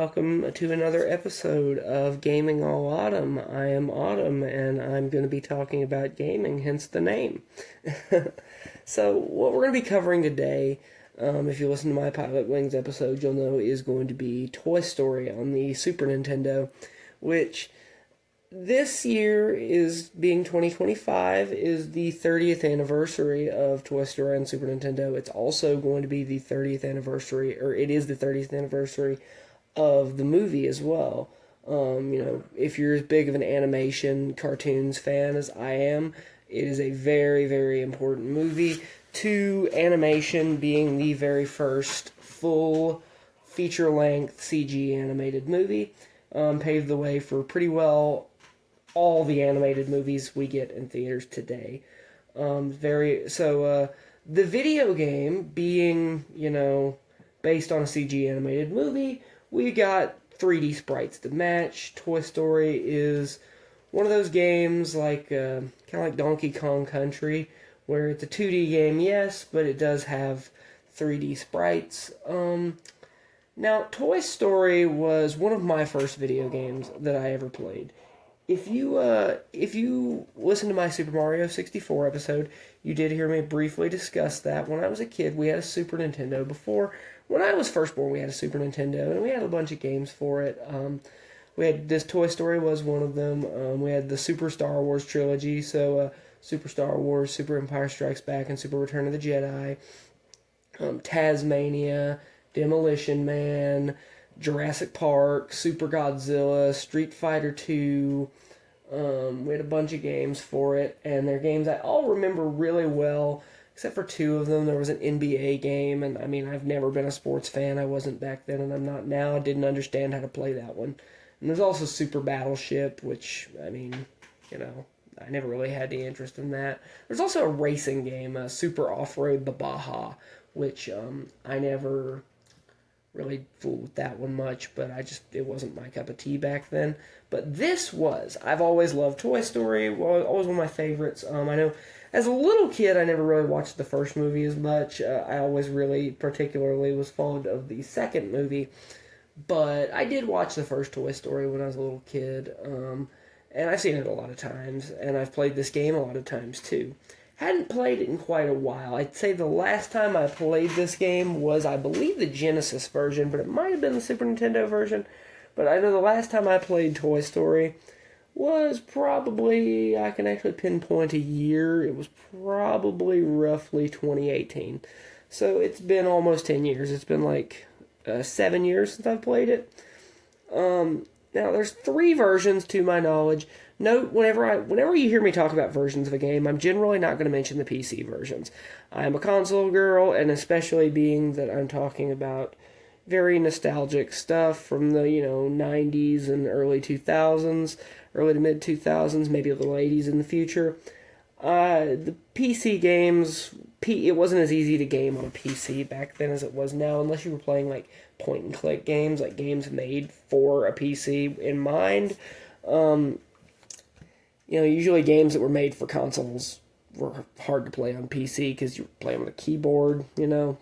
welcome to another episode of Gaming All Autumn. I am Autumn, and I'm going to be talking about gaming, hence the name. So, what we're going to be covering today, if you listen to my Pilot Wings episode, you'll know is going to be Toy Story on the Super Nintendo, which this year is being 2025 is the 30th anniversary of Toy Story on Super Nintendo. It's also going to be the 30th anniversary, or it is the 30th anniversary of the movie as well. If you're as big of an animation cartoons fan as I am, it is a very, very important movie to animation being the very first full feature-length CG animated movie. Paved the way for pretty well all the animated movies we get in theaters today. The video game being, based on a CG animated movie, we got 3D sprites to match. Toy Story is one of those games kind of like Donkey Kong Country, where it's a 2D game, yes, but it does have 3D sprites. Now, Toy Story was one of my first video games that I ever played. If you listen to my Super Mario 64 episode, you did hear me briefly discuss that. When I was a kid, we had a Super Nintendo. When I was first born, we had a Super Nintendo, and we had a bunch of games for it. We had this Toy Story was one of them. We had the Super Star Wars trilogy, so Super Star Wars, Super Empire Strikes Back, and Super Return of the Jedi. Tasmania, Demolition Man, Jurassic Park, Super Godzilla, Street Fighter 2. We had a bunch of games for it, and they're games I all remember really well, except for two of them. There was an NBA game, and I've never been a sports fan. I wasn't back then, and I'm not now. I didn't understand how to play that one. And there's also Super Battleship, which, I never really had any interest in that. There's also a racing game, Super Off-Road the Baja, which I never really fooled with that one much, but it wasn't my cup of tea back then. But I've always loved Toy Story, always one of my favorites. I know as a little kid I never really watched the first movie as much. I always really particularly was fond of the second movie, but I did watch the first Toy Story when I was a little kid, and I've seen it a lot of times, and I've played this game a lot of times too. Hadn't played it in quite a while. I'd say the last time I played this game was, I believe, the Genesis version, but it might have been the Super Nintendo version. But I know the last time I played Toy Story was probably, I can actually pinpoint a year, it was probably roughly 2018. So it's been almost 10 years. It's been 7 years since I've played it. Now, there's 3 versions to my knowledge. Note, whenever you hear me talk about versions of a game, I'm generally not going to mention the PC versions. I'm a console girl, and especially being that I'm talking about very nostalgic stuff from the, 90s and early 2000s, early to mid 2000s, maybe a little 80s in the future. The PC games, it wasn't as easy to game on a PC back then as it was now, unless you were playing point-and-click games, games made for a PC in mind. Usually games that were made for consoles were hard to play on PC because you play them with a keyboard, and I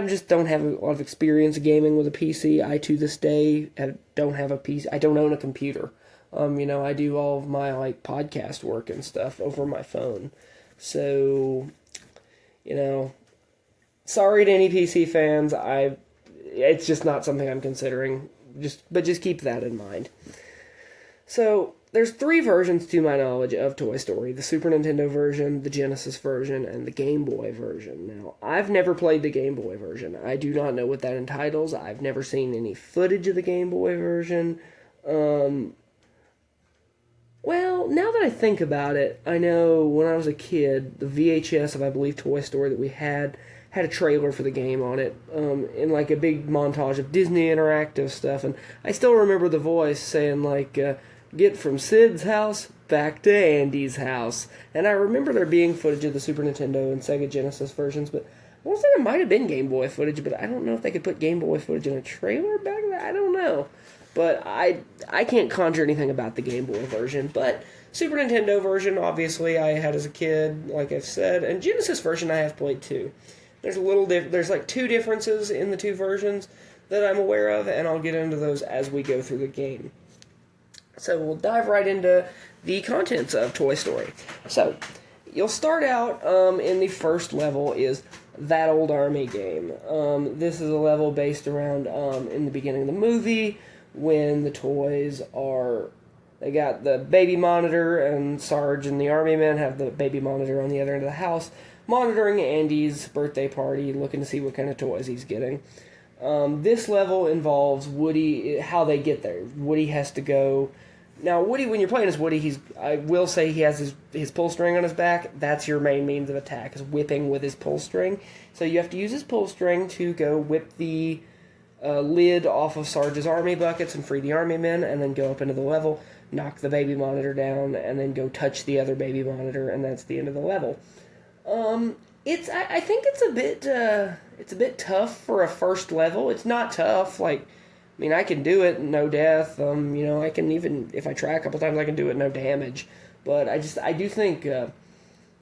just don't have a lot of experience gaming with a PC. I, to this day, don't have a PC. I don't own a computer. I do all of my, podcast work and stuff over my phone. So, sorry to any PC fans. It's just not something I'm considering. But just keep that in mind. So, there's 3 versions to my knowledge of Toy Story. The Super Nintendo version, the Genesis version, and the Game Boy version. Now, I've never played the Game Boy version. I do not know what that entitles. I've never seen any footage of the Game Boy version. Well, now that I think about it, I know when I was a kid, the VHS of, I believe, Toy Story that we had a trailer for the game on it, in a big montage of Disney interactive stuff, and I still remember the voice saying, get from Sid's house back to Andy's house. And I remember there being footage of the Super Nintendo and Sega Genesis versions, but I want to say there might have been Game Boy footage, but I don't know if they could put Game Boy footage in a trailer back then. I don't know. But I can't conjure anything about the Game Boy version. But Super Nintendo version, obviously, I had as a kid, like I've said, and Genesis version I have played too. There's 2 differences in the 2 versions. that I'm aware of, and I'll get into those as we go through the game. So we'll dive right into the contents of Toy Story. So you'll start out in the first level is That Old Army Game. This is a level based around in the beginning of the movie when the toys are... They got the baby monitor, and Sarge and the army men have the baby monitor on the other end of the house, monitoring Andy's birthday party, looking to see what kind of toys he's getting. This level involves Woody, how they get there. Woody has to go... Now, Woody, when you're playing as Woody, I will say he has his pull string on his back. That's your main means of attack, is whipping with his pull string. So you have to use his pull string to go whip the lid off of Sarge's army buckets and free the army men, and then go up into the level, knock the baby monitor down, and then go touch the other baby monitor, and that's the end of the level. I think it's a bit tough for a first level. It's not tough. Like, I mean, I can do it, no death. I can even, if I try a couple times, I can do it, no damage. But I do think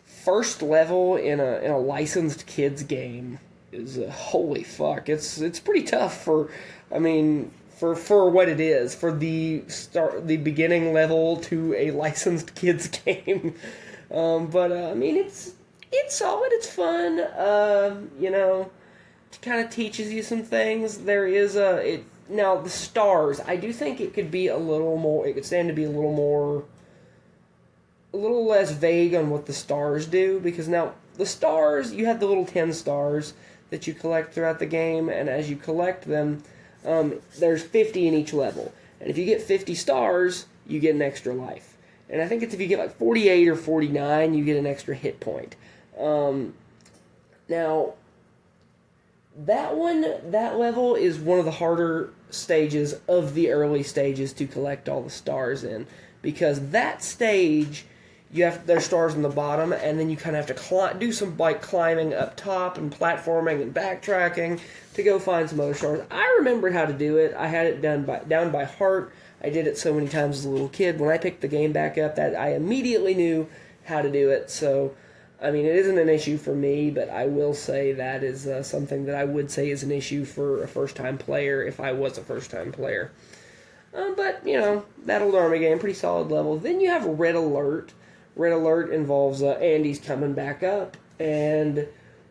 first level in a licensed kids game is holy fuck. It's pretty tough for what it is, for the beginning level to a licensed kids game. It's solid. It's fun. It kind of teaches you some things. There is now the stars. I do think it could be a little more. It could stand to be a little less vague on what the stars do, because now the stars, you have the little 10 stars that you collect throughout the game, and as you collect them, there's 50 in each level. And if you get 50 stars, you get an extra life. And I think it's if you get like 48 or 49, you get an extra hit point. Now, that level is one of the harder stages of the early stages to collect all the stars in, because that stage, there's stars on the bottom, and then you kind of have to do some like climbing up top and platforming and backtracking to go find some other stars. I remembered how to do it. I had it down by heart. I did it so many times as a little kid. When I picked the game back up, that I immediately knew how to do it. So, it isn't an issue for me, but I will say that is something that I would say is an issue for a first-time player if I was a first-time player. But, That Old Army Game, pretty solid level. Then you have Red Alert. Red Alert involves Andy's coming back up, and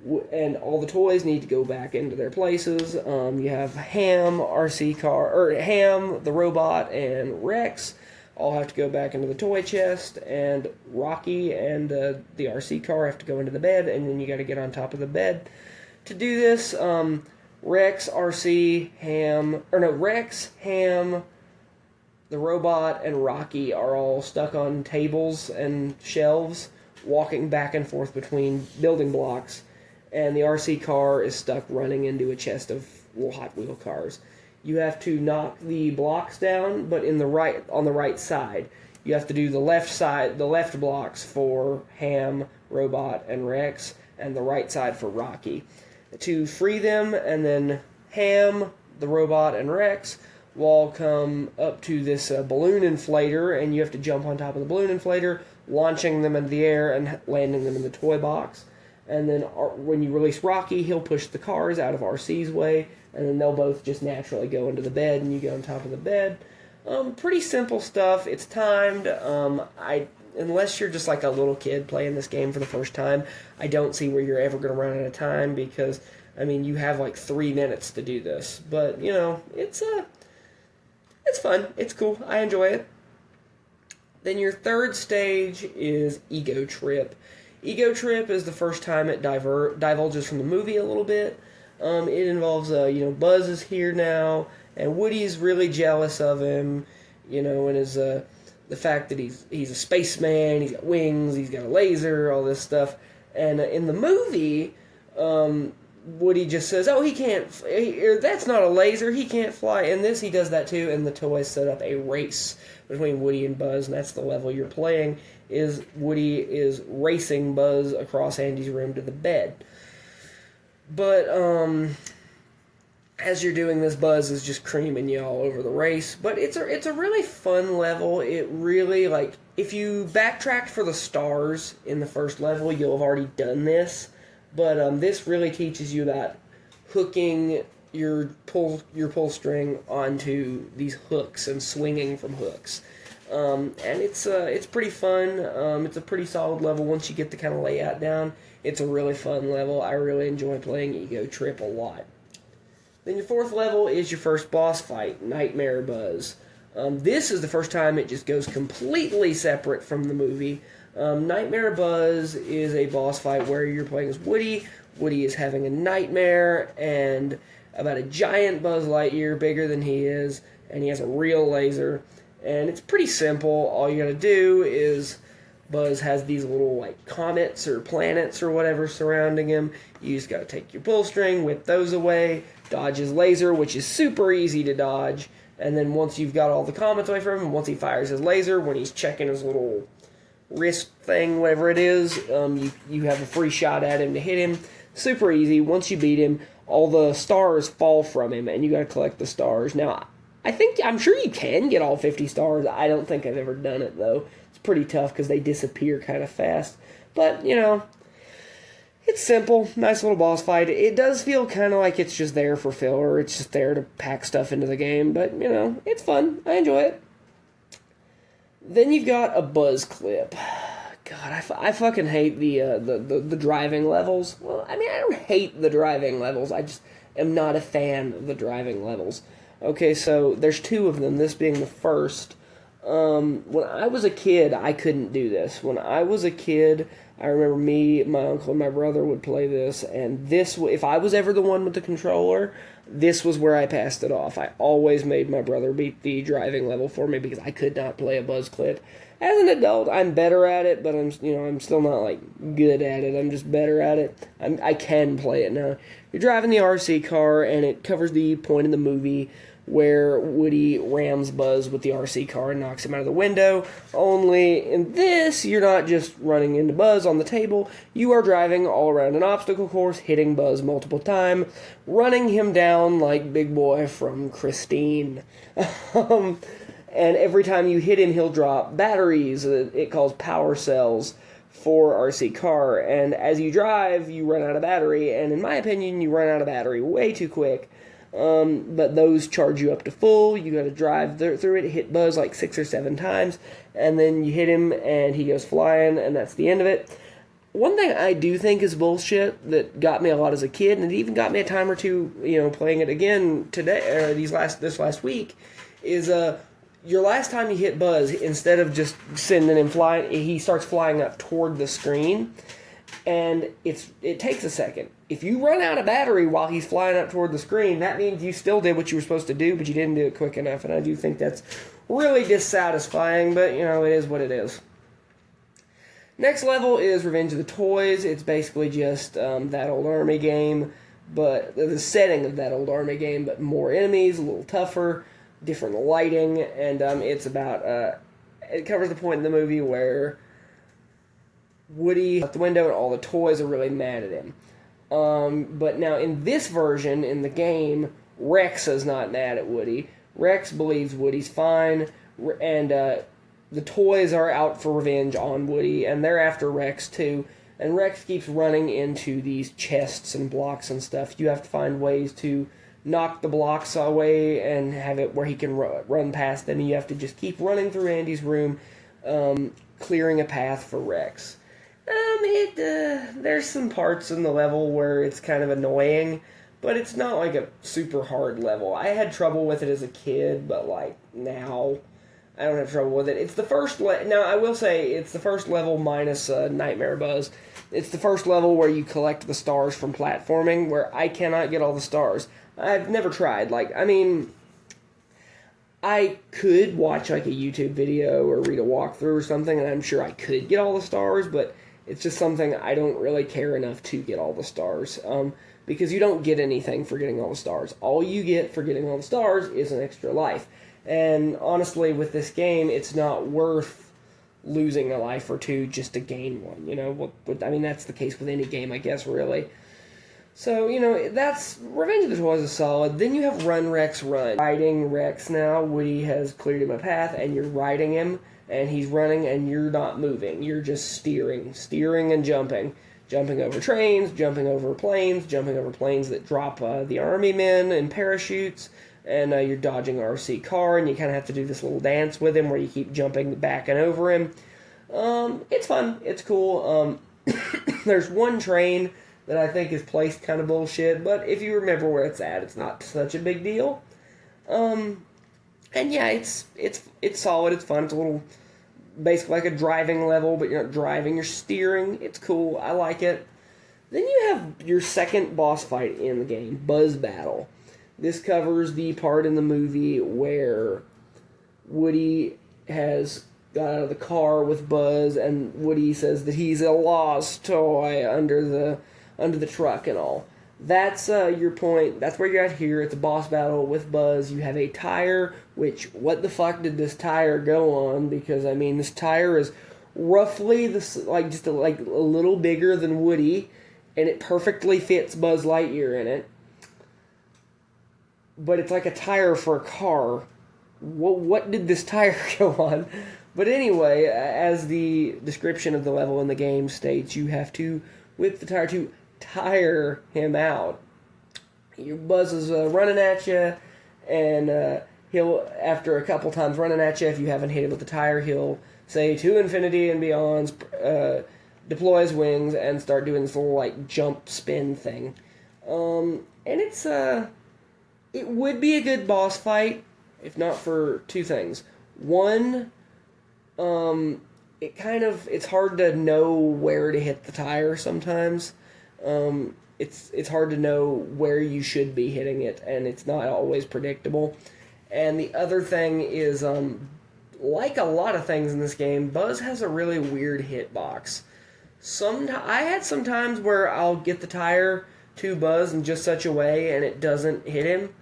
all the toys need to go back into their places. You have Ham, Ham, the robot, and Rex all have to go back into the toy chest, and Rocky and the RC car have to go into the bed, and then you got to get on top of the bed. To do this, Rex, Ham, the robot, and Rocky are all stuck on tables and shelves, walking back and forth between building blocks, and the RC car is stuck running into a chest of Hot Wheel cars. You have to knock the blocks down, but on the right side. You have to do the left blocks for Ham, Robot, and Rex, and the right side for Rocky. To free them, and then Ham, the Robot, and Rex will all come up to this balloon inflator, and you have to jump on top of the balloon inflator, launching them into the air and landing them in the toy box. And then when you release Rocky, he'll push the cars out of RC's way, and then they'll both just naturally go into the bed, and you go on top of the bed. Pretty simple stuff. It's timed. Unless you're just like a little kid playing this game for the first time, I don't see where you're ever going to run out of time, because, you have like 3 minutes to do this. But, it's fun. It's cool. I enjoy it. Then your third stage is Ego Trip. Ego Trip is the first time it divulges from the movie a little bit. It involves, Buzz is here now, and Woody's really jealous of him, and the fact that he's a spaceman, he's got wings, he's got a laser, all this stuff. And in the movie, Woody just says, "Oh, he can't. That's not a laser. He can't fly." In this, he does that too, and the toys set up a race between Woody and Buzz, and that's the level you're playing. Is Woody is racing Buzz across Andy's room to the bed. But as you're doing this, Buzz is just creaming you all over the race. But it's a really fun level. It really, if you backtracked for the stars in the first level, you'll have already done this. But this really teaches you about hooking your pull string onto these hooks and swinging from hooks. And it's pretty fun. It's a pretty solid level once you get the kind of layout down. It's a really fun level. I really enjoy playing Ego Trip a lot. Then your fourth level is your first boss fight, Nightmare Buzz. This is the first time it just goes completely separate from the movie. Nightmare Buzz is a boss fight where you're playing as Woody. Woody is having a nightmare and about a giant Buzz Lightyear bigger than he is, and he has a real laser. And it's pretty simple. All you gotta do is Buzz has these little like comets or planets or whatever surrounding him. You just gotta take your pull string, whip those away, dodge his laser, which is super easy to dodge. And then once you've got all the comets away from him, once he fires his laser, when he's checking his little wrist thing, whatever it is, you have a free shot at him to hit him. Super easy. Once you beat him, all the stars fall from him, and you gotta collect the stars. Now, I'm sure you can get all 50 stars. I don't think I've ever done it, though. It's pretty tough because they disappear kind of fast. But, it's simple. Nice little boss fight. It does feel kind of like it's just there for filler. It's just there to pack stuff into the game. But, it's fun. I enjoy it. Then you've got a Buzz clip. God, I fucking hate the driving levels. Well, I don't hate the driving levels. I just am not a fan of the driving levels. Okay, so there's two of them, this being the first. When I was a kid, I couldn't do this. When I was a kid, I remember me, my uncle, and my brother would play this, and if I was ever the one with the controller, this was where I passed it off. I always made my brother beat the driving level for me because I could not play a Buzz clip. As an adult, I'm better at it, but I'm still not good at it. I'm just better at it. I can play it now. You're driving the RC car, and it covers the point in the movie where Woody rams Buzz with the RC car and knocks him out of the window. Only in this, you're not just running into Buzz on the table. You are driving all around an obstacle course, hitting Buzz multiple times, running him down like Big Boy from Christine. And every time you hit him, he'll drop batteries. It calls power cells for RC car. And as you drive, you run out of battery. And in my opinion, you run out of battery way too quick. But those charge you up to full. You got to drive through it, hit Buzz like 6 or 7 times, and then you hit him, and he goes flying, and that's the end of it. One thing I do think is bullshit that got me a lot as a kid, and it even got me a time or two, playing it again today or this last week, is your last time you hit Buzz, instead of just sending him flying, he starts flying up toward the screen. And it takes a second. If you run out of battery while he's flying up toward the screen, that means you still did what you were supposed to do, but you didn't do it quick enough. And I do think that's really dissatisfying, but, it is what it is. Next level is Revenge of the Toys. It's basically just that old army game, but the setting of that old army game, but more enemies, a little tougher, different lighting, and it's about... it covers the point in the movie where Woody out the window and all the toys are really mad at him. But now in this version, in the game, Rex is not mad at Woody. Rex believes Woody's fine, and the toys are out for revenge on Woody, and they're after Rex too. And Rex keeps running into these chests and blocks and stuff. You have to find ways to knock the blocks away and have it where he can run past them. You have to just keep running through Andy's room, clearing a path for Rex. There's some parts in the level where it's kind of annoying, but it's not like a super hard level. I had trouble with it as a kid, but now I don't have trouble with it. It's the first now I will say it's the first level minus Nightmare Buzz. It's the first level where you collect the stars from platforming, where I cannot get all the stars. I've never tried. I could watch a YouTube video or read a walkthrough or something, and I'm sure I could get all the stars, but it's just something I don't really care enough to get all the stars, because you don't get anything for getting all the stars. All you get for getting all the stars is an extra life. And honestly, with this game, it's not worth losing a life or two just to gain one. That's the case with any game, I guess, really. So, that's... Revenge of the Toys is solid. Then you have Run, Rex, Run. Riding Rex now. Woody has cleared him a path, and you're riding him, and he's running, and you're not moving. You're just steering and jumping. jumping over trains, jumping over planes that drop the army men in parachutes, and you're dodging an RC car, and you kind of have to do this little dance with him where you keep jumping back and over him. It's fun. It's cool. There's one train that I think is placed kind of bullshit, but if you remember where it's at, it's not such a big deal. And yeah, it's solid. It's fun. It's a little basically like a driving level, but you're not driving, you're steering. It's cool. I like it. Then you have your second boss fight in the game, Buzz Battle. This covers the part in the movie where Woody has got out of the car with Buzz, and Woody says that he's a lost toy under the truck and all. That's your point. That's where you're at here. It's a boss battle with Buzz. You have a tire, which, what the fuck did this tire go on? Because, I mean, this tire is roughly, just a little bigger than Woody, and it perfectly fits Buzz Lightyear in it. But it's like a tire for a car. What did this tire go on? But anyway, as the description of the level in the game states, you have to whip the tire to tire him out. Your Buzz is running at you, and he'll, after a couple times running at you, if you haven't hit him with the tire, he'll say to infinity and beyond, deploy his wings, and start doing this little jump spin thing. And it would be a good boss fight if not for two things. One, it's hard to know where to hit the tire sometimes. It's hard to know where you should be hitting it, and it's not always predictable. And the other thing is, like a lot of things in this game, Buzz has a really weird hitbox. I had some times where I'll get the tire to Buzz in just such a way and it doesn't hit him,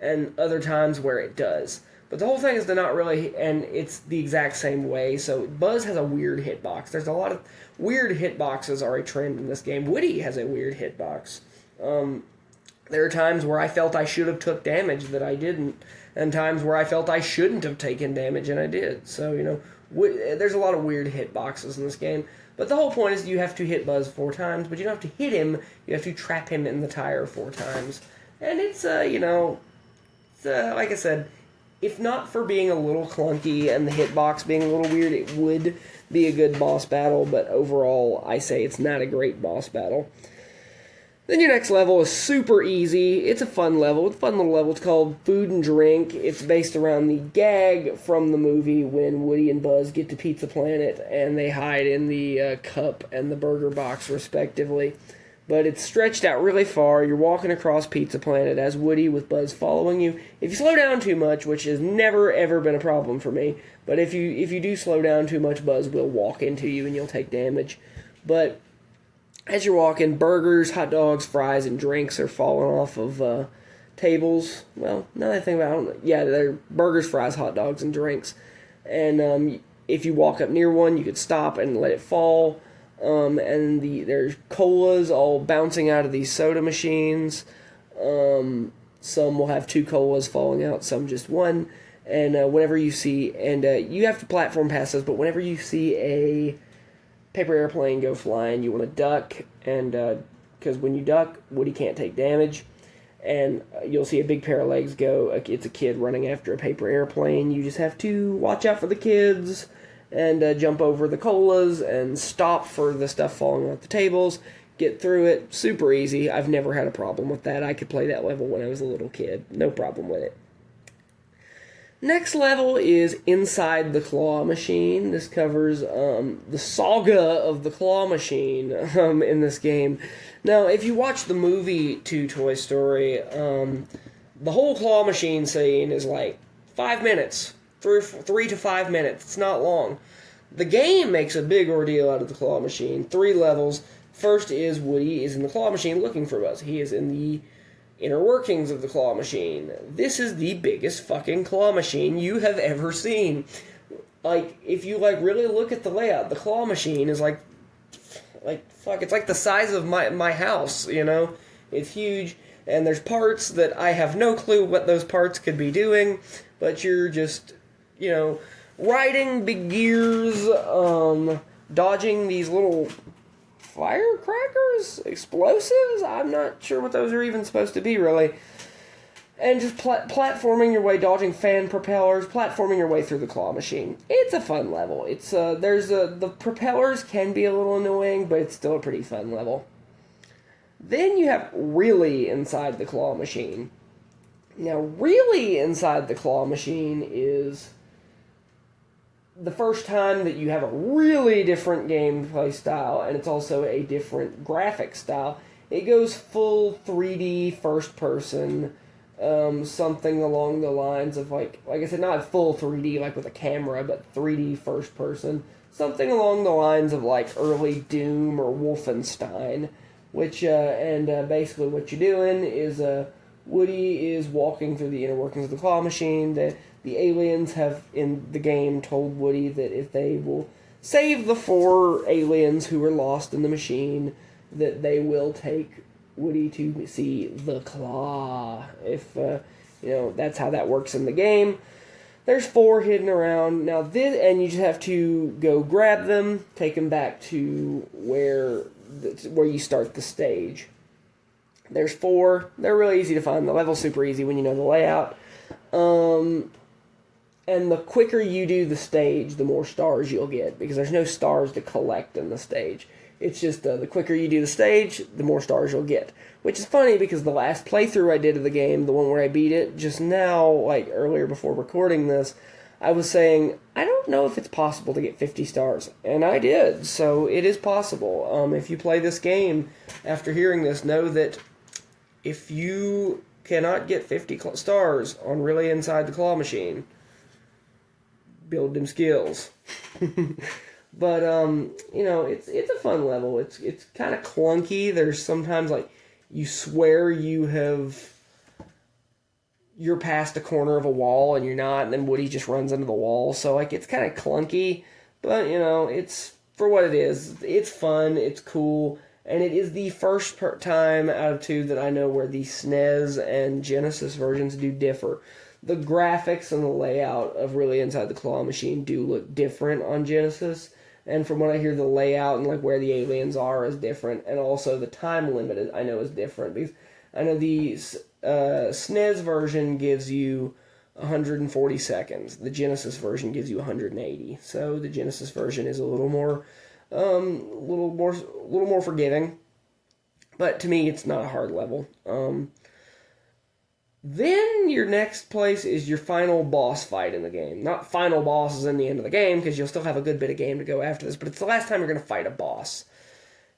and other times where it does. But the whole thing is to not really, and it's the exact same way, so Buzz has a weird hitbox. There's a lot of weird hitboxes are a trend in this game. Woody has a weird hitbox. There are times where I felt I should have took damage that I didn't, and times where I felt I shouldn't have taken damage and I did. So, there's a lot of weird hitboxes in this game. But the whole point is you have to hit Buzz 4 times, but you don't have to hit him, you have to trap him in the tire 4 times. And it's, like I said, if not for being a little clunky and the hitbox being a little weird, it would be a good boss battle, but overall, I say it's not a great boss battle. Then your next level is super easy. It's a fun level. It's a fun little level. It's called Food and Drink. It's based around the gag from the movie when Woody and Buzz get to Pizza Planet and they hide in the cup and the burger box, respectively. But it's stretched out really far. You're walking across Pizza Planet as Woody with Buzz following you. If you slow down too much, which has never ever been a problem for me, but if you do slow down too much, Buzz will walk into you and you'll take damage. But as you're walking, burgers, hot dogs, fries, and drinks are falling off of tables. Well, now that I think about it, they're burgers, fries, hot dogs, and drinks. And if you walk up near one, you could stop and let it fall. And there's colas all bouncing out of these soda machines. Some will have 2 colas falling out, some just 1. And whenever you see, and you have to platform pass those, but whenever you see a paper airplane go flying, you want to duck, and because when you duck, Woody can't take damage. And you'll see a big pair of legs go. It's a kid running after a paper airplane. You just have to watch out for the kids and jump over the colas and stop for the stuff falling off the tables. Get through it. Super easy. I've never had a problem with that. I could play that level when I was a little kid. No problem with it. Next level is Inside the Claw Machine. This covers the saga of the Claw Machine in this game. Now, if you watch the movie to Toy Story, the whole Claw Machine scene is like 5 minutes. 3 to 5 minutes. It's not long. The game makes a big ordeal out of the Claw Machine. 3 levels. First is Woody is in the Claw Machine looking for Buzz. He is in the inner workings of the Claw Machine. This is the biggest fucking Claw Machine you have ever seen. If you really look at the layout, the Claw Machine is it's like the size of my house, It's huge, and there's parts that I have no clue what those parts could be doing, but you're just, riding big gears, dodging these little firecrackers, explosives. I'm not sure what those are even supposed to be, really. And just platforming your way, dodging fan propellers, platforming your way through the claw machine. It's a fun level. The propellers can be a little annoying, but it's still a pretty fun level. Then you have really inside the claw machine. Now, really inside the claw machine is the first time that you have a really different gameplay style, and it's also a different graphic style. It goes full 3D first person, something along the lines of like I said, not full 3D like with a camera, but 3D first person, something along the lines of like early Doom or Wolfenstein, which basically what you're doing is Woody is walking through the inner workings of the claw machine. The aliens have, in the game, told Woody that if they will save the 4 aliens who were lost in the machine, that they will take Woody to see the claw. If, that's how that works in the game. There's 4 hidden around. Now, and you just have to go grab them, take them back to where you start the stage. There's 4. They're really easy to find. The level's super easy when you know the layout. And the quicker you do the stage, the more stars you'll get, because there's no stars to collect in the stage. It's just the quicker you do the stage, the more stars you'll get. Which is funny, because the last playthrough I did of the game, the one where I beat it, just now, like earlier before recording this, I was saying, I don't know if it's possible to get 50 stars. And I did, so it is possible. If you play this game, after hearing this, know that if you cannot get 50 stars on really inside the claw machine, build them skills. But it's a fun level. It's kind of clunky. There's sometimes like you swear you're past a corner of a wall and you're not, and then Woody just runs into the wall. So like it's kind of clunky, but it's for what it is. It's fun. It's cool. And it is the first time out of 2 that I know where the SNES and Genesis versions do differ. The graphics and the layout of really inside the claw machine do look different on Genesis. And from what I hear, the layout and like where the aliens are is different. And also the time limit I know is different. Because I know the SNES version gives you 140 seconds. The Genesis version gives you 180. So the Genesis version is a little more forgiving, but to me, it's not a hard level. Then your next place is your final boss fight in the game. Not final bosses in the end of the game, because you'll still have a good bit of game to go after this, but it's the last time you're going to fight a boss.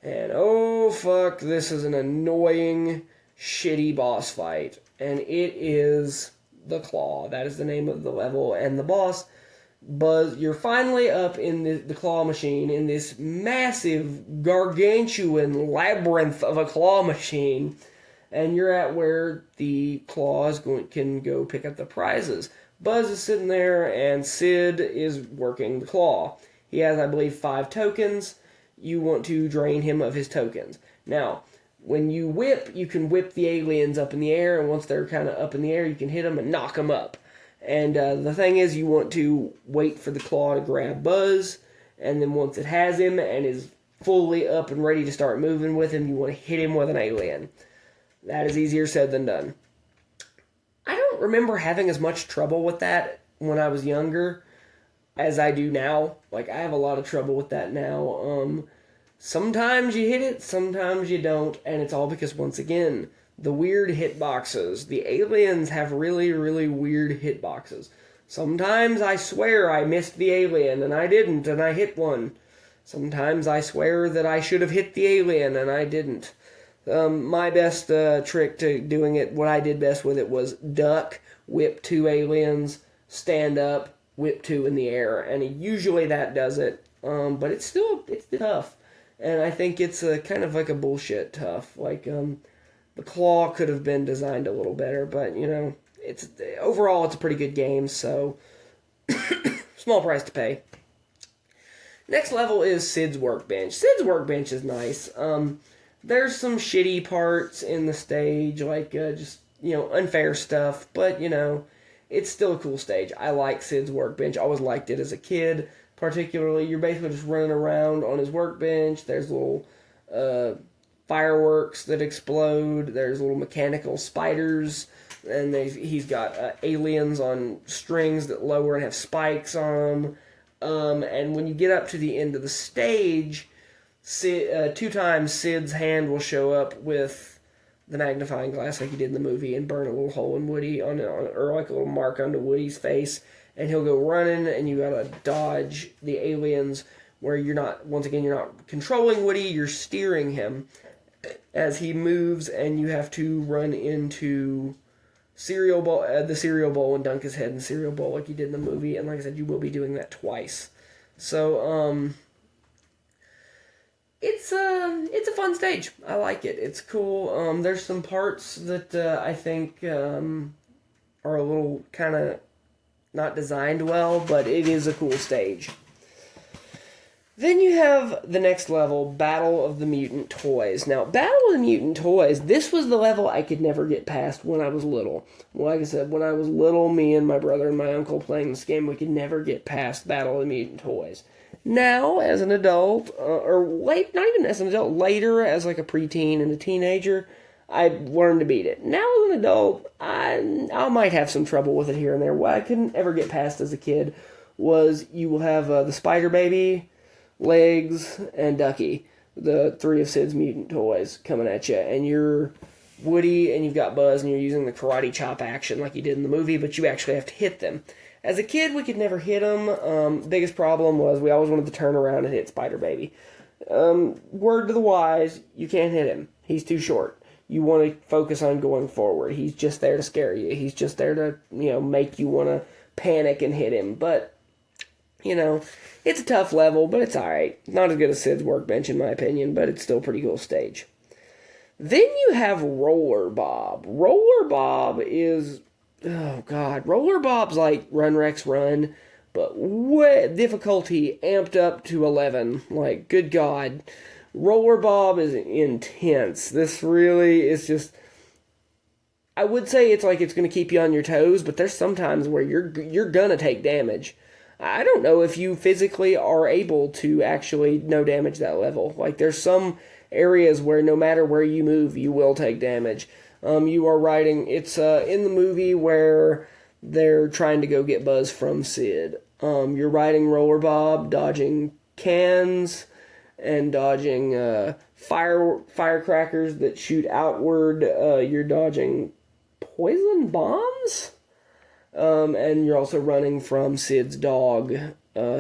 And oh fuck, this is an annoying, shitty boss fight. And it is the Claw. That is the name of the level. And the boss, Buzz, you're finally up in the claw machine, in this massive, gargantuan labyrinth of a claw machine. And you're at where the claws can go pick up the prizes. Buzz is sitting there, and Sid is working the claw. He has, I believe, 5 tokens. You want to drain him of his tokens. Now, when you whip, you can whip the aliens up in the air, and once they're kind of up in the air, you can hit them and knock them up. And the thing is, you want to wait for the claw to grab Buzz, and then once it has him and is fully up and ready to start moving with him, you want to hit him with an alien. That is easier said than done. I don't remember having as much trouble with that when I was younger as I do now. Like, I have a lot of trouble with that now. Sometimes you hit it, sometimes you don't, and it's all because, once again, the weird hitboxes. The aliens have really, really weird hitboxes. Sometimes I swear I missed the alien, and I didn't, and I hit one. Sometimes I swear that I should have hit the alien, and I didn't. My best trick to doing it, what I did best with it, was duck, whip 2 aliens, stand up, whip 2 in the air, and usually that does it. But it's tough, and I think it's kind of like a bullshit tough. Like the claw could have been designed a little better, but overall it's a pretty good game. So small price to pay. Next level is Sid's Workbench. Sid's Workbench is nice. There's some shitty parts in the stage, like just unfair stuff, but it's still a cool stage. I like Sid's Workbench. I always liked it as a kid. Particularly, you're basically just running around on his workbench. There's little fireworks that explode. There's little mechanical spiders, and he's got aliens on strings that lower and have spikes on them. And when you get up to the end of the stage, two times Sid's hand will show up with the magnifying glass like he did in the movie and burn a little hole in Woody or like a little mark onto Woody's face, and he'll go running, and you gotta dodge the aliens where you're not controlling Woody, you're steering him as he moves, and you have to run into the cereal bowl and dunk his head in the cereal bowl like you did in the movie, and like I said, you will be doing that twice. So, it's a fun stage. I like it. It's cool. There's some parts that I think are a little kind of not designed well, but it is a cool stage. Then you have the next level, Battle of the Mutant Toys. Now, Battle of the Mutant Toys, this was the level I could never get past when I was little. Well, like I said, when I was little, me and my brother and my uncle playing this game, we could never get past Battle of the Mutant Toys. Now, as an adult, not even as an adult, later as like a preteen and a teenager, I learned to beat it. Now, as an adult, I might have some trouble with it here and there. What I couldn't ever get past as a kid was you will have the Spider Baby, Legs, and Ducky, the three of Sid's mutant toys, coming at you, and you're Woody and you've got Buzz and you're using the karate chop action like you did in the movie, but you actually have to hit them. As a kid, we could never hit them. Biggest problem was we always wanted to turn around and hit Spider Baby. Word to the wise, you can't hit him. He's too short. You want to focus on going forward. He's just there to scare you. He's just there to, make you want to panic and hit him. But it's a tough level, but it's alright. Not as good as Sid's Workbench, in my opinion, but it's still a pretty cool stage. Then you have Roller Bob. Roller Bob is, Roller Bob's like Run Rex Run, but difficulty amped up to 11. Like, good God. Roller Bob is intense. This really is just, I would say it's like it's going to keep you on your toes, but there's sometimes where you're going to take damage. I don't know if you physically are able to actually no damage that level. Like, there's some areas where no matter where you move, you will take damage. You are riding, it's in the movie where they're trying to go get Buzz from Sid. You're riding Roller Bob, dodging cans, and dodging firecrackers that shoot outward. You're dodging poison bombs? And you're also running from Sid's dog,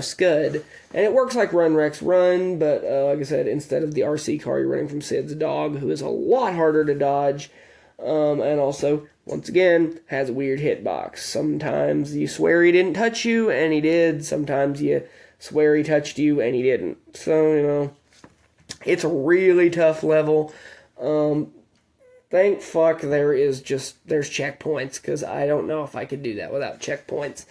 Scud. And it works like Run Rex Run, but like I said, instead of the RC car, you're running from Sid's dog, who is a lot harder to dodge. And also, once again, has a weird hitbox. Sometimes you swear he didn't touch you, and he did. Sometimes you swear he touched you, and he didn't. So, it's a really tough level. Thank fuck there's checkpoints, because I don't know if I could do that without checkpoints.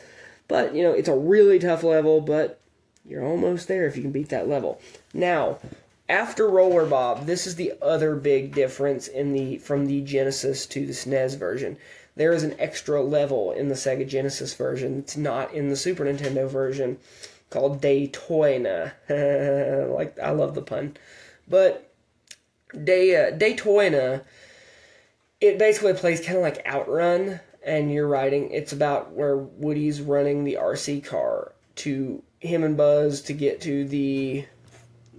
But, it's a really tough level, but you're almost there if you can beat that level. Now, after Roller Bob, this is the other big difference from the Genesis to the SNES version. There is an extra level in the Sega Genesis version that's not in the Super Nintendo version, called Daytona. I love the pun. But Daytona, it basically plays kind of like Outrun, and you're riding. It's about where Woody's running the RC car to him and Buzz to get to the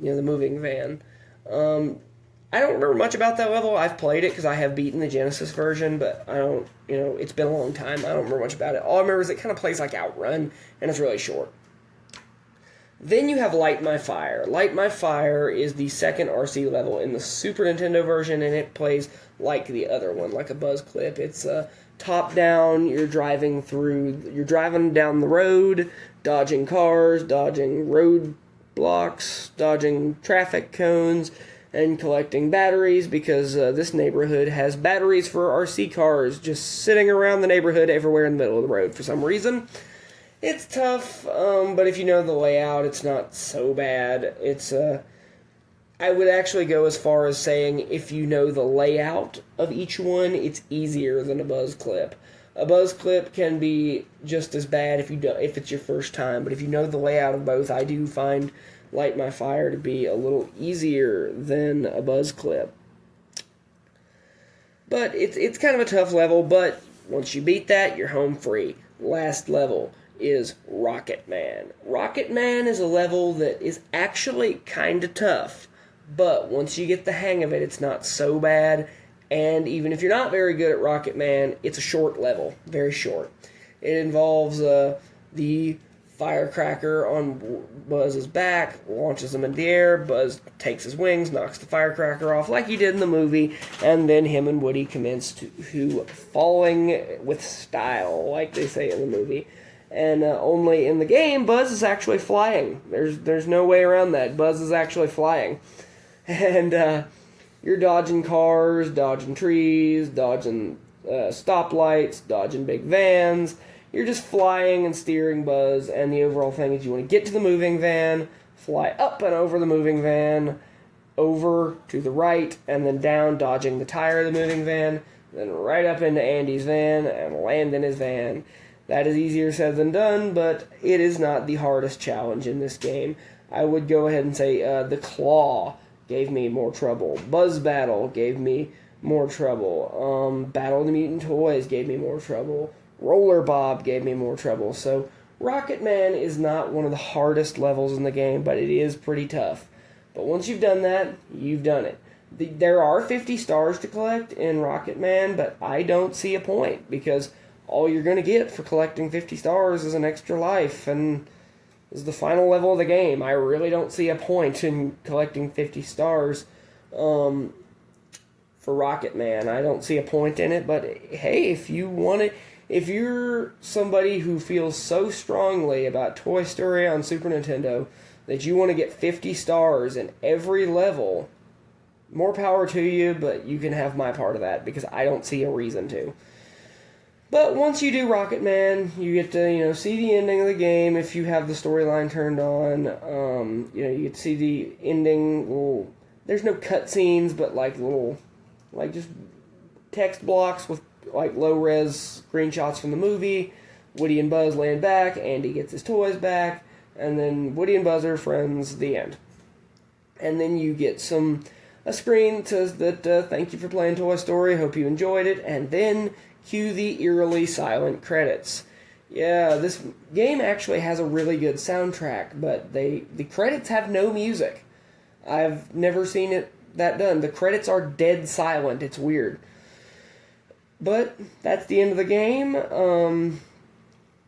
moving van. I don't remember much about that level. I've played it because I have beaten the Genesis version, but I don't, it's been a long time. I don't remember much about it. All I remember is it kind of plays like Outrun, and it's really short. Then you have Light My Fire. Light My Fire is the second RC level in the Super Nintendo version, and it plays like the other one, like a Buzz Clip. It's top down. You're driving down the road, dodging cars, dodging road blocks, dodging traffic cones, and collecting batteries, because this neighborhood has batteries for RC cars just sitting around the neighborhood everywhere in the middle of the road for some reason. It's tough, but if you know the layout, it's not so bad. I would actually go as far as saying if you know the layout of each one, it's easier than a Buzz Clip. A Buzz Clip can be just as bad if it's your first time, but if you know the layout of both, I do find Light My Fire to be a little easier than a Buzz clip. But it's kind of a tough level, but once you beat that, you're home free. Last level is Rocket Man. Rocket Man is a level that is actually kind of tough, but once you get the hang of it, it's not so bad. And even if you're not very good at Rocket Man, it's a short level, very short. It involves the firecracker on Buzz's back, launches him into the air. Buzz takes his wings, knocks the firecracker off like he did in the movie, and then him and Woody commence to falling with style, like they say in the movie. And only in the game, Buzz is actually flying. There's no way around that. Buzz is actually flying. And you're dodging cars, dodging trees, dodging stoplights, dodging big vans. You're just flying and steering Buzz, and the overall thing is you want to get to the moving van, fly up and over the moving van, over to the right, and then down, dodging the tire of the moving van, then right up into Andy's van and land in his van. That is easier said than done, but it is not the hardest challenge in this game. I would go ahead and say the Claw gave me more trouble. Buzz Battle gave me more trouble. Battle of the Mutant Toys gave me more trouble. Roller Bob gave me more trouble. So Rocket Man is not one of the hardest levels in the game, but it is pretty tough. But once you've done that, you've done it. There are 50 stars to collect in Rocket Man, but I don't see a point, because all you're going to get for collecting 50 stars is an extra life, and is the final level of the game. I really don't see a point in collecting 50 stars for Rocket Man. I don't see a point in it, but hey, if you want it, if you're somebody who feels so strongly about Toy Story on Super Nintendo that you want to get 50 stars in every level, more power to you, but you can have my part of that, because I don't see a reason to. But once you do Rocket Man, you get to, see the ending of the game if you have the storyline turned on. You get to see the ending. There's no cutscenes, but just text blocks with low-res screenshots from the movie. Woody and Buzz land back, Andy gets his toys back, and then Woody and Buzz are friends, the end. And then you get a screen that says that, thank you for playing Toy Story, hope you enjoyed it, and then cue the eerily silent credits. Yeah, this game actually has a really good soundtrack, but the credits have no music. I've never seen that done. The credits are dead silent. It's weird. But that's the end of the game.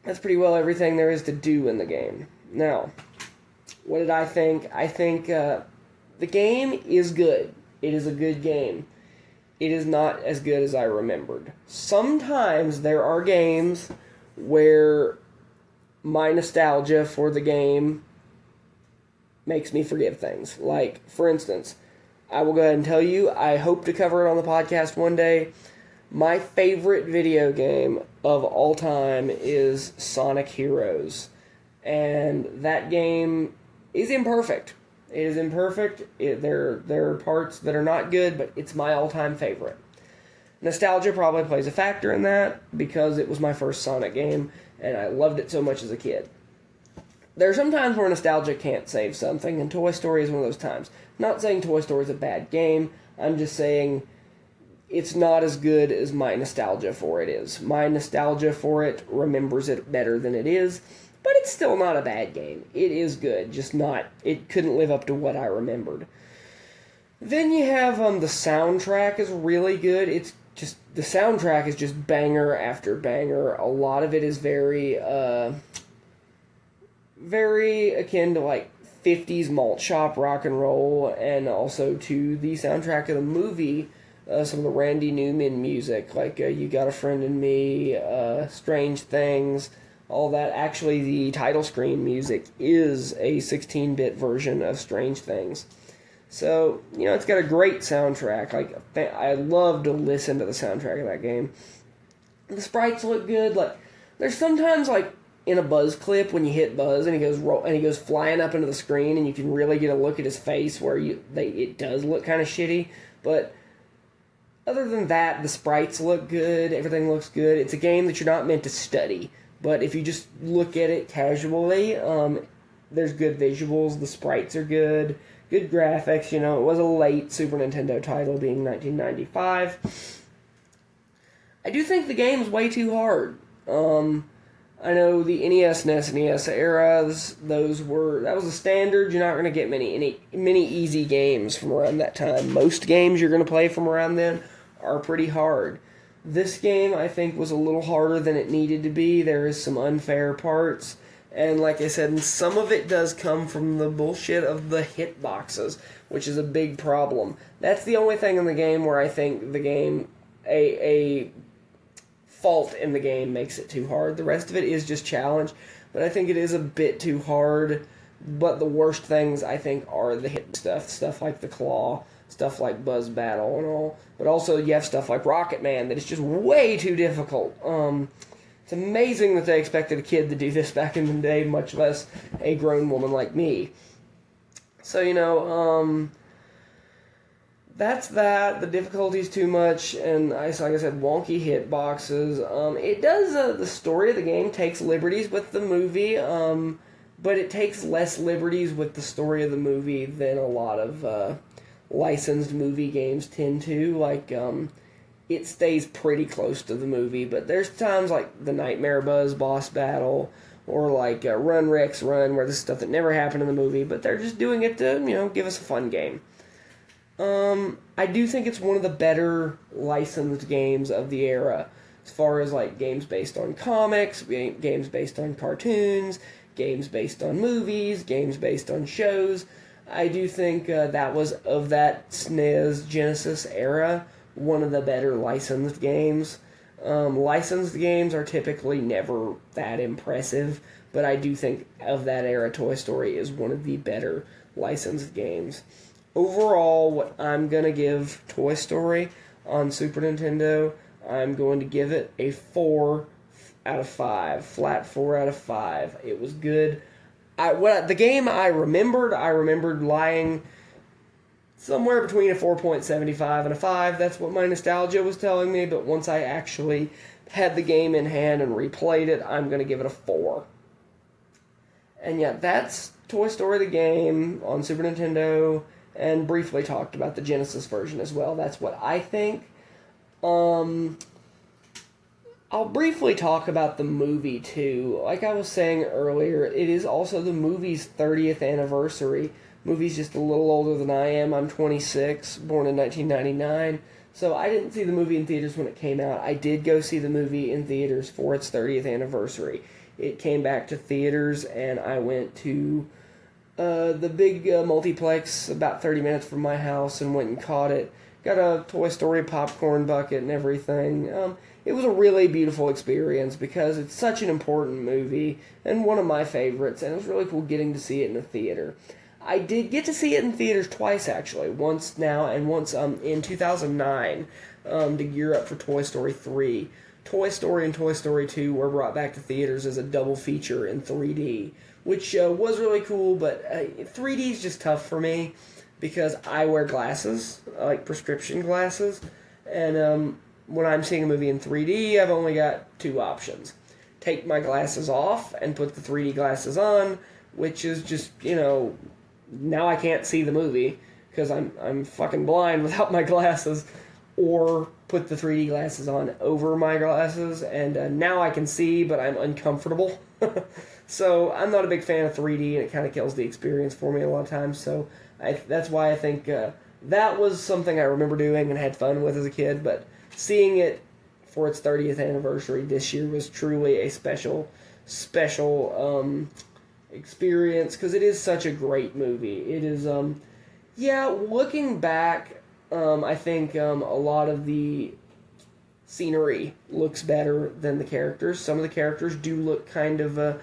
That's pretty well everything there is to do in the game. Now, what did I think? I think the game is good. It is a good game. It is not as good as I remembered. Sometimes there are games where my nostalgia for the game makes me forget things. Like, for instance, I will go ahead and tell you, I hope to cover it on the podcast one day. My favorite video game of all time is Sonic Heroes. And that game is imperfect. It is imperfect. There are parts that are not good, but it's my all-time favorite. Nostalgia probably plays a factor in that, because it was my first Sonic game, and I loved it so much as a kid. There are some times where nostalgia can't save something, and Toy Story is one of those times. Not saying Toy Story is a bad game, I'm just saying it's not as good as my nostalgia for it is. My nostalgia for it remembers it better than it is, but it's still not a bad game. It is good, just not, it couldn't live up to what I remembered. Then you have, the soundtrack is really good. It's just, the soundtrack is just banger after banger. A lot of it is very akin to, 50s malt shop rock and roll, and also to the soundtrack of the movie, some of the Randy Newman music, You Got a Friend in Me, Strange Things, all that. Actually, the title screen music is a 16-bit version of Strange Things. So, it's got a great soundtrack. I love to listen to the soundtrack of that game. The sprites look good. There's sometimes, in a Buzz clip, when you hit Buzz and he goes flying up into the screen, and you can really get a look at his face where it does look kind of shitty. But other than that, the sprites look good. Everything looks good. It's a game that you're not meant to study. But if you just look at it casually, there's good visuals, the sprites are good, good graphics. It was a late Super Nintendo title, being 1995. I do think the game's way too hard. I know the NES, SNES eras, that was the standard. You're not going to get many easy games from around that time. Most games you're going to play from around then are pretty hard. This game, I think, was a little harder than it needed to be. There is some unfair parts. And like I said, some of it does come from the bullshit of the hitboxes, which is a big problem. That's the only thing in the game where I think the game, a fault in the game makes it too hard. The rest of it is just challenge, but I think it is a bit too hard. But the worst things, I think, are the hit stuff like the claw, stuff like Buzz Battle and all. But also you have stuff like Rocket Man that is just way too difficult. It's amazing that they expected a kid to do this back in the day, much less a grown woman like me. So, that's that. The difficulty's too much, and like I said, wonky hitboxes. It does, the story of the game takes liberties with the movie, but it takes less liberties with the story of the movie than a lot of licensed movie games tend to. Like, it stays pretty close to the movie, but there's times like the Nightmare Buzz boss battle, or like Run Rex Run, where this is stuff that never happened in the movie, but they're just doing it to, give us a fun game. I do think it's one of the better licensed games of the era, as far as like games based on comics, games based on cartoons, games based on movies, games based on shows. I do think that was, of that SNES Genesis era, one of the better licensed games. Licensed games are typically never that impressive, but I do think of that era, Toy Story is one of the better licensed games. Overall, what I'm going to give Toy Story on Super Nintendo, I'm going to give it a 4 out of 5. Flat 4 out of 5. It was good. The game I remembered lying somewhere between a 4.75 and a 5. That's what my nostalgia was telling me, but once I actually had the game in hand and replayed it, I'm going to give it a 4. And yeah, that's Toy Story the game on Super Nintendo, and briefly talked about the Genesis version as well. That's what I think. I'll briefly talk about the movie too. Like I was saying earlier, it is also the movie's 30th anniversary. Movie's just a little older than I am. I'm 26, born in 1999. So I didn't see the movie in theaters when it came out. I did go see the movie in theaters for its 30th anniversary. It came back to theaters, and I went to the big multiplex about 30 minutes from my house and went and caught it. Got a Toy Story popcorn bucket and everything. It was a really beautiful experience because it's such an important movie and one of my favorites, and it was really cool getting to see it in the theater. I did get to see it in theaters twice, actually. Once now and once in 2009 to gear up for Toy Story 3. Toy Story and Toy Story 2 were brought back to theaters as a double feature in 3D, which was really cool, but 3D is just tough for me because I wear glasses, like prescription glasses, and when I'm seeing a movie in 3D, I've only got two options. Take my glasses off and put the 3D glasses on, which is just, now I can't see the movie because I'm fucking blind without my glasses, or put the 3D glasses on over my glasses, and now I can see, but I'm uncomfortable. So I'm not a big fan of 3D, and it kind of kills the experience for me a lot of times, so that's why I think that was something I remember doing and had fun with as a kid, but seeing it for its 30th anniversary this year was truly a special experience, because it is such a great movie. It is, looking back, I think a lot of the scenery looks better than the characters. Some of the characters do look kind of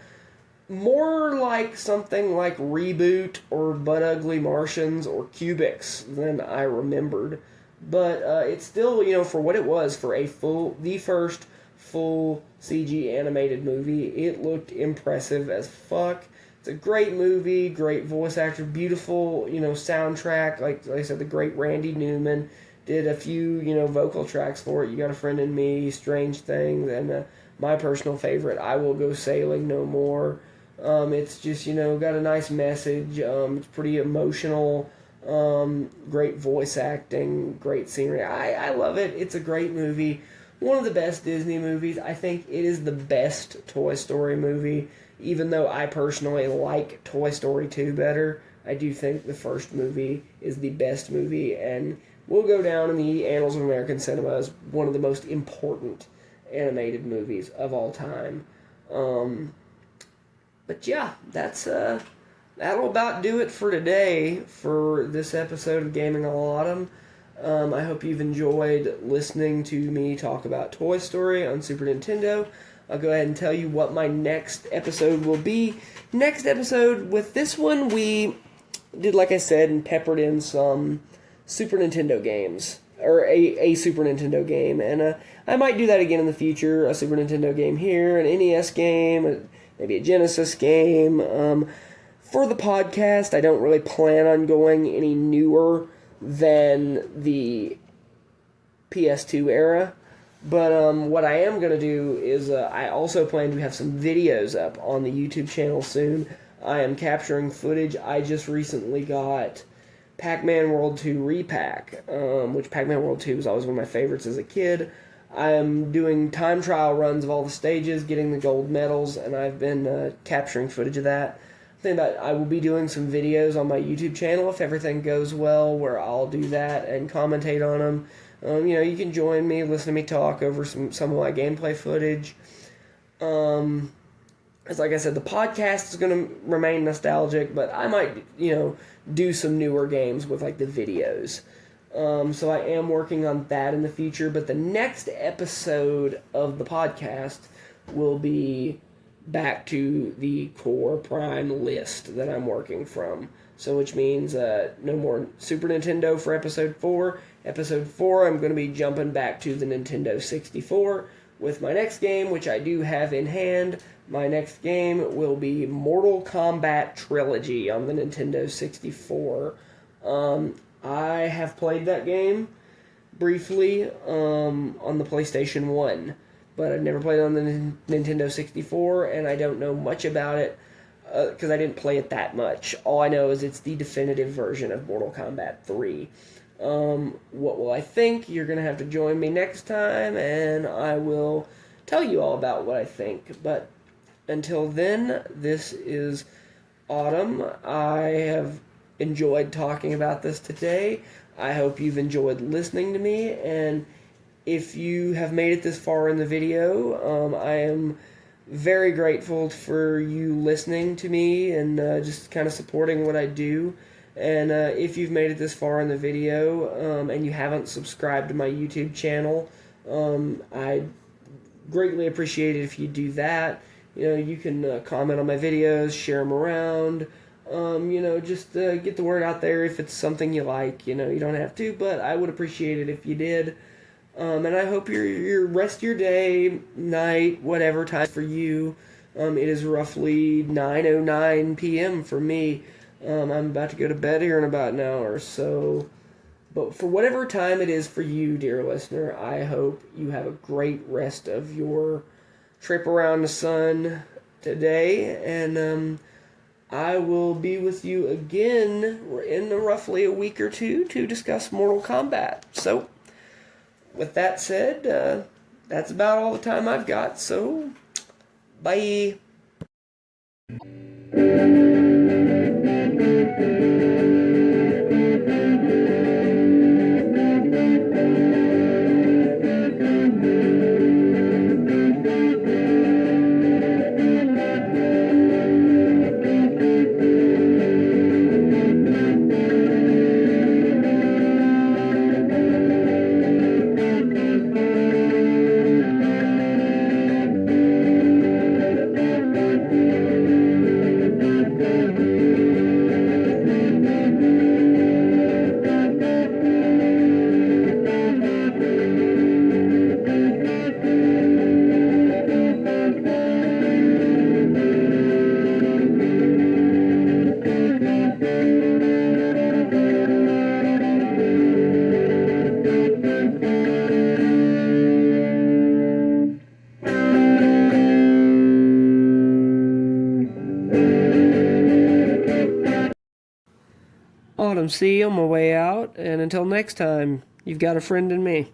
more like something like Reboot or Butt Ugly Martians or Cubics than I remembered. But it's still, for what it was, for the first full CG animated movie, it looked impressive as fuck. It's a great movie, great voice actor, beautiful, soundtrack. Like I said, the great Randy Newman did a few, vocal tracks for it. You Got a Friend in Me, Strange Things, and my personal favorite, I Will Go Sailing No More. It's just, got a nice message. It's pretty emotional. Great voice acting, great scenery. I love it. It's a great movie. One of the best Disney movies. I think it is the best Toy Story movie, even though I personally like Toy Story 2 better. I do think the first movie is the best movie and will go down in the annals of American cinema as one of the most important animated movies of all time. But yeah, that'll about do it for today for this episode of Gaming All Autumn. I hope you've enjoyed listening to me talk about Toy Story on Super Nintendo. I'll go ahead and tell you what my next episode will be. Next episode, with this one, we did, like I said, and peppered in some Super Nintendo games. Or a Super Nintendo game. And I might do that again in the future. A Super Nintendo game here, an NES game, maybe a Genesis game. For the podcast, I don't really plan on going any newer than the PS2 era. But what I am going to do is I also plan to have some videos up on the YouTube channel soon. I am capturing footage. I just recently got Pac-Man World 2 Repack, which Pac-Man World 2 was always one of my favorites as a kid. I am doing time trial runs of all the stages, getting the gold medals, and I've been capturing footage of that. I will be doing some videos on my YouTube channel if everything goes well, where I'll do that and commentate on them. You can join me, listen to me talk over some of my gameplay footage. As like I said, the podcast is going to remain nostalgic, but I might, do some newer games with like the videos. So I am working on that in the future, but the next episode of the podcast will be back to the core prime list that I'm working from. So which means no more Super Nintendo for episode 4. Episode 4, I'm going to be jumping back to the Nintendo 64 with my next game, which I do have in hand. My next game will be Mortal Kombat Trilogy on the Nintendo 64. I have played that game briefly on the PlayStation 1, but I've never played it on the Nintendo 64, and I don't know much about it because I didn't play it that much. All I know is it's the definitive version of Mortal Kombat 3. What will I think? You're going to have to join me next time, and I will tell you all about what I think. But until then, this is Autumn. I have enjoyed talking about this today. I hope you've enjoyed listening to me, and if you have made it this far in the video, I am very grateful for you listening to me and just kind of supporting what I do. And if you've made it this far in the video and you haven't subscribed to my YouTube channel, I'd greatly appreciate it if you do that. You can comment on my videos, share them around, just get the word out there if it's something you like. You don't have to, but I would appreciate it if you did. And I hope your rest of your day, night, whatever time for you. It is roughly 9:09 p.m. for me. I'm about to go to bed here in about an hour, so... But for whatever time it is for you, dear listener, I hope you have a great rest of your trip around the sun today, and I will be with you again in roughly a week or two to discuss Mortal Kombat. So, with that said, that's about all the time I've got, so bye! C on my way out, and until next time, you've got a friend in me.